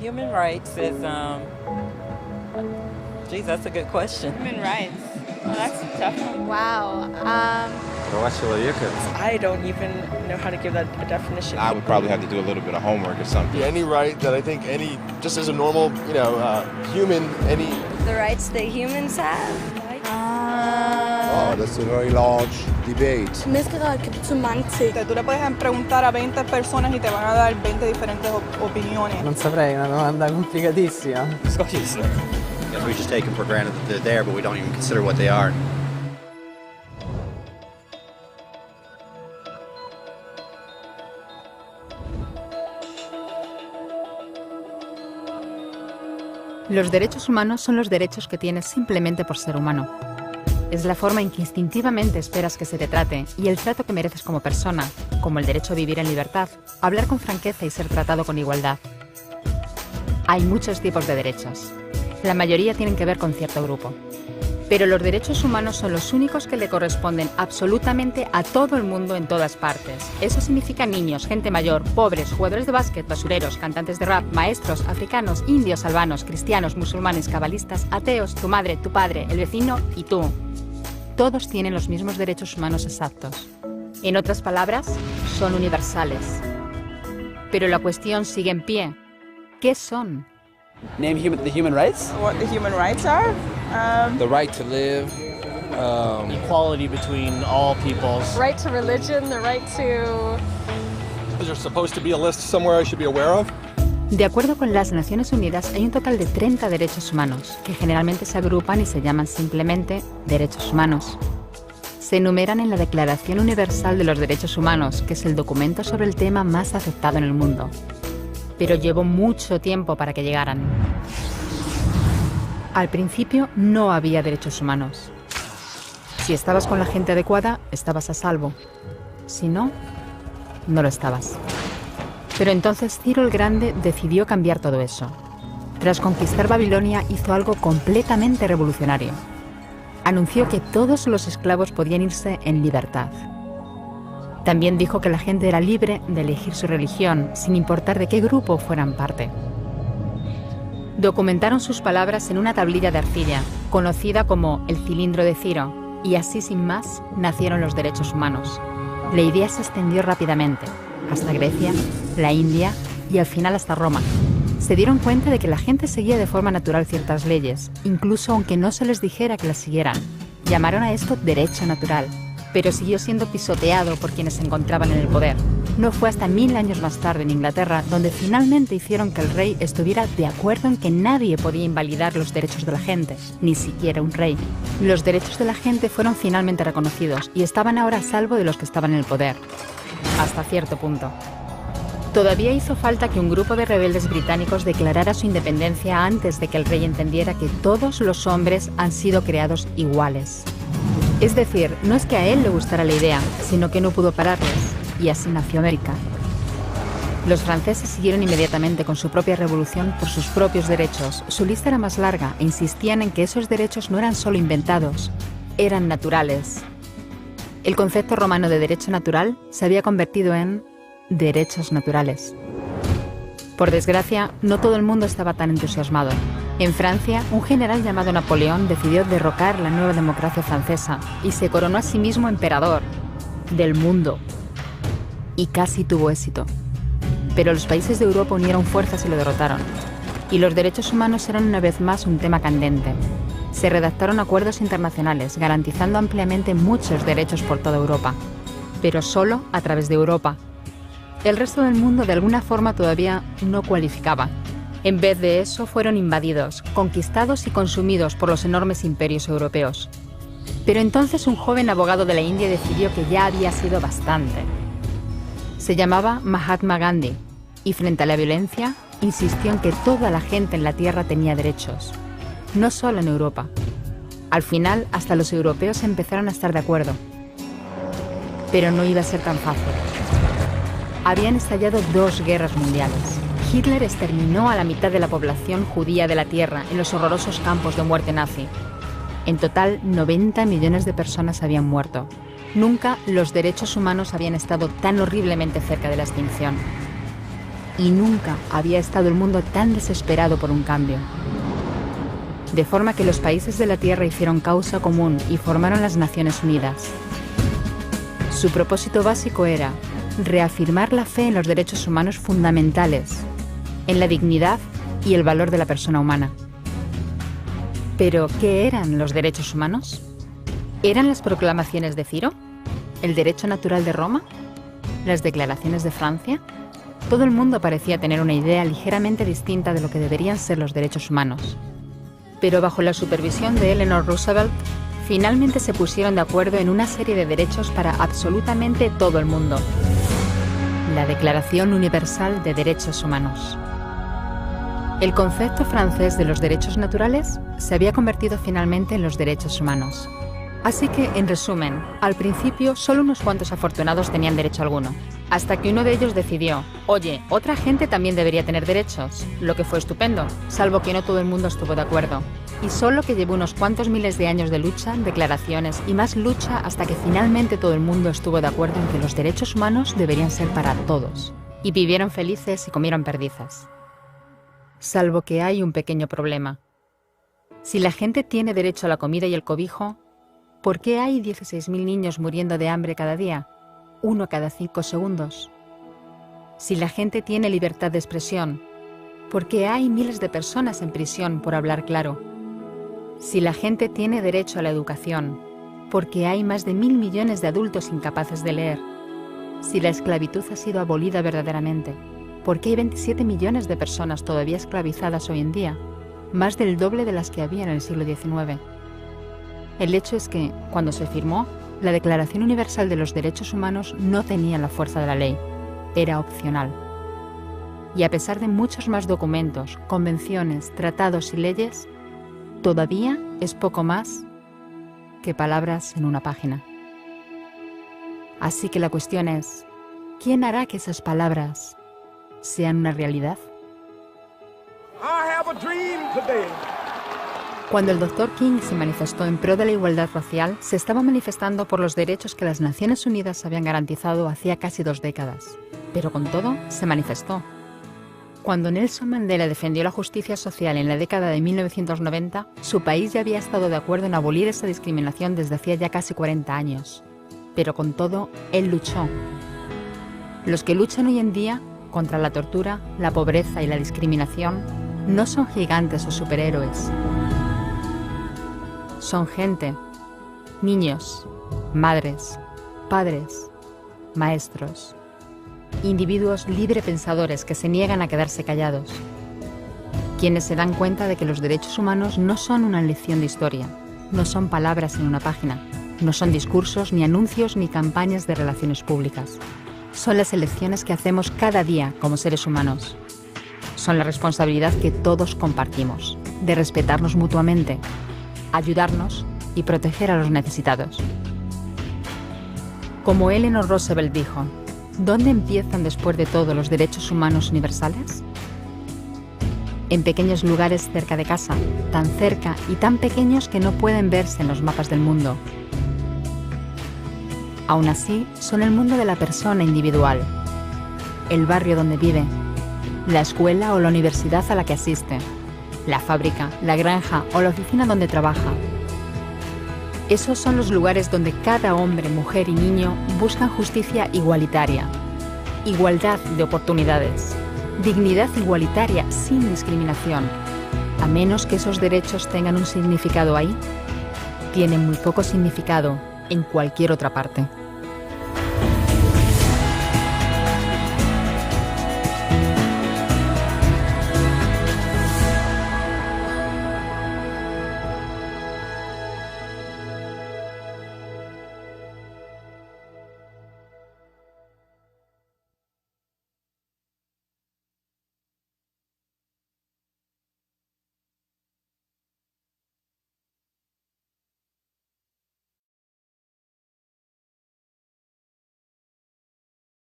Human rights is, geez, that's a good question. Human rights. Well, that's a tough one. Wow. I don't even know how to give that a definition. I would probably have to do a little bit of homework or something. Any right that I think just as a normal, human, The rights that humans have. Oh, that's a very large debate. Menneskerettigheder kan betyde mange ting. Tú le puedes preguntar a 20 personas y te van a dar 20 diferentes opiniones. Non saprei, una domanda complicatissima. Guess we just take them for granted that they're there, but we don't even consider what they are. Los derechos humanos son los derechos que tienes simplemente por ser humano. Es la forma en que instintivamente esperas que se te trate y el trato que mereces como persona, como el derecho a vivir en libertad, hablar con franqueza y ser tratado con igualdad. Hay muchos tipos de derechos. La mayoría tienen que ver con cierto grupo. Pero los derechos humanos son los únicos que le corresponden absolutamente a todo el mundo en todas partes. Eso significa niños, gente mayor, pobres, jugadores de básquet, basureros, cantantes de rap, maestros, africanos, indios, albanos, cristianos, musulmanes, cabalistas, ateos, tu madre, tu padre, el vecino y tú. Todos tienen los mismos derechos humanos exactos. En otras palabras, son universales. Pero la cuestión sigue en pie. ¿Qué son? Name the human rights? What the human rights are? the right to live, equality between all peoples. Right to religion, the right to... Is there supposed to be a list somewhere I should be aware of? De acuerdo con las Naciones Unidas, hay un total de 30 derechos humanos, que generalmente se agrupan y se llaman simplemente derechos humanos. Se enumeran en la Declaración Universal de los Derechos Humanos, que es el documento sobre el tema más aceptado en el mundo. Pero llevó mucho tiempo para que llegaran. Al principio no había derechos humanos. Si estabas con la gente adecuada, estabas a salvo. Si no, no lo estabas. Pero entonces Ciro el Grande decidió cambiar todo eso. Tras conquistar Babilonia, hizo algo completamente revolucionario. Anunció que todos los esclavos podían irse en libertad. También dijo que la gente era libre de elegir su religión, sin importar de qué grupo fueran parte. Documentaron sus palabras en una tablilla de arcilla, conocida como el cilindro de Ciro, y así sin más nacieron los derechos humanos. La idea se extendió rápidamente, hasta Grecia, la India y al final hasta Roma. Se dieron cuenta de que la gente seguía de forma natural ciertas leyes, incluso aunque no se les dijera que las siguieran. Llamaron a esto derecho natural, pero siguió siendo pisoteado por quienes se encontraban en el poder. No fue hasta 1000 años más tarde en Inglaterra donde finalmente hicieron que el rey estuviera de acuerdo en que nadie podía invalidar los derechos de la gente, ni siquiera un rey. Los derechos de la gente fueron finalmente reconocidos y estaban ahora a salvo de los que estaban en el poder. Hasta cierto punto. Todavía hizo falta que un grupo de rebeldes británicos declarara su independencia antes de que el rey entendiera que todos los hombres han sido creados iguales. Es decir, no es que a él le gustara la idea, sino que no pudo pararles, y así nació América. Los franceses siguieron inmediatamente con su propia revolución por sus propios derechos. Su lista era más larga e insistían en que esos derechos no eran solo inventados, eran naturales. El concepto romano de derecho natural se había convertido en derechos naturales. Por desgracia, no todo el mundo estaba tan entusiasmado. En Francia, un general llamado Napoleón decidió derrocar la nueva democracia francesa y se coronó a sí mismo emperador del mundo. Y casi tuvo éxito. Pero los países de Europa unieron fuerzas y lo derrotaron. Y los derechos humanos eran una vez más un tema candente. Se redactaron acuerdos internacionales garantizando ampliamente muchos derechos por toda Europa, pero solo a través de Europa. El resto del mundo de alguna forma todavía no cualificaba. En vez de eso fueron invadidos, conquistados y consumidos por los enormes imperios europeos. Pero entonces un joven abogado de la India decidió que ya había sido bastante. Se llamaba Mahatma Gandhi y frente a la violencia insistió en que toda la gente en la tierra tenía derechos. No solo en Europa. Al final, hasta los europeos empezaron a estar de acuerdo. Pero no iba a ser tan fácil. Habían estallado 2 guerras mundiales. Hitler exterminó a la mitad de la población judía de la Tierra en los horrorosos campos de muerte nazi. En total, 90 millones de personas habían muerto. Nunca los derechos humanos habían estado tan horriblemente cerca de la extinción. y nunca había estado el mundo tan desesperado por un cambio. De forma que los países de la Tierra hicieron causa común y formaron las Naciones Unidas. Su propósito básico era reafirmar la fe en los derechos humanos fundamentales, en la dignidad y el valor de la persona humana. ¿Pero qué eran los derechos humanos? ¿Eran las proclamaciones de Ciro? ¿El derecho natural de Roma? ¿Las declaraciones de Francia? Todo el mundo parecía tener una idea ligeramente distinta de lo que deberían ser los derechos humanos. Pero bajo la supervisión de Eleanor Roosevelt, finalmente se pusieron de acuerdo en una serie de derechos para absolutamente todo el mundo. La Declaración Universal de Derechos Humanos. El concepto francés de los derechos naturales se había convertido finalmente en los derechos humanos. Así que, en resumen, al principio solo unos cuantos afortunados tenían derecho alguno, hasta que uno de ellos decidió, oye, otra gente también debería tener derechos, lo que fue estupendo, salvo que no todo el mundo estuvo de acuerdo. Y solo que llevó unos cuantos miles de años de lucha, declaraciones y más lucha hasta que finalmente todo el mundo estuvo de acuerdo en que los derechos humanos deberían ser para todos. Y vivieron felices y comieron perdices. Salvo que hay un pequeño problema. Si la gente tiene derecho a la comida y el cobijo, ¿por qué hay 16.000 niños muriendo de hambre cada día? 1 cada 5 segundos. Si la gente tiene libertad de expresión, ¿por qué hay miles de personas en prisión por hablar claro? Si la gente tiene derecho a la educación, ¿por qué hay más de 1.000 millones de adultos incapaces de leer? Si la esclavitud ha sido abolida verdaderamente, ¿por qué hay 27 millones de personas todavía esclavizadas hoy en día? Más del doble de las que había en el siglo XIX. El hecho es que, cuando se firmó, la Declaración Universal de los Derechos Humanos no tenía la fuerza de la ley, era opcional. Y a pesar de muchos más documentos, convenciones, tratados y leyes, todavía es poco más que palabras en una página. Así que la cuestión es, ¿quién hará que esas palabras sean una realidad? Cuando el Dr. King se manifestó en pro de la igualdad racial, se estaba manifestando por los derechos que las Naciones Unidas habían garantizado hacía casi 2 décadas. Pero con todo, se manifestó. Cuando Nelson Mandela defendió la justicia social en la década de 1990, su país ya había estado de acuerdo en abolir esa discriminación desde hacía ya casi 40 años. Pero con todo, él luchó. Los que luchan hoy en día contra la tortura, la pobreza y la discriminación no son gigantes o superhéroes. Son gente, niños, madres, padres, maestros, individuos librepensadores que se niegan a quedarse callados, quienes se dan cuenta de que los derechos humanos no son una lección de historia, no son palabras en una página, no son discursos, ni anuncios, ni campañas de relaciones públicas. Son las elecciones que hacemos cada día como seres humanos. Son la responsabilidad que todos compartimos, de respetarnos mutuamente, ayudarnos y proteger a los necesitados. Como Eleanor Roosevelt dijo, ¿dónde empiezan después de todo los derechos humanos universales? En pequeños lugares cerca de casa, tan cerca y tan pequeños que no pueden verse en los mapas del mundo. Aún así, son el mundo de la persona individual, el barrio donde vive, la escuela o la universidad a la que asiste, la fábrica, la granja o la oficina donde trabaja. Esos son los lugares donde cada hombre, mujer y niño buscan justicia igualitaria, igualdad de oportunidades, dignidad igualitaria sin discriminación. A menos que esos derechos tengan un significado ahí, tienen muy poco significado en cualquier otra parte.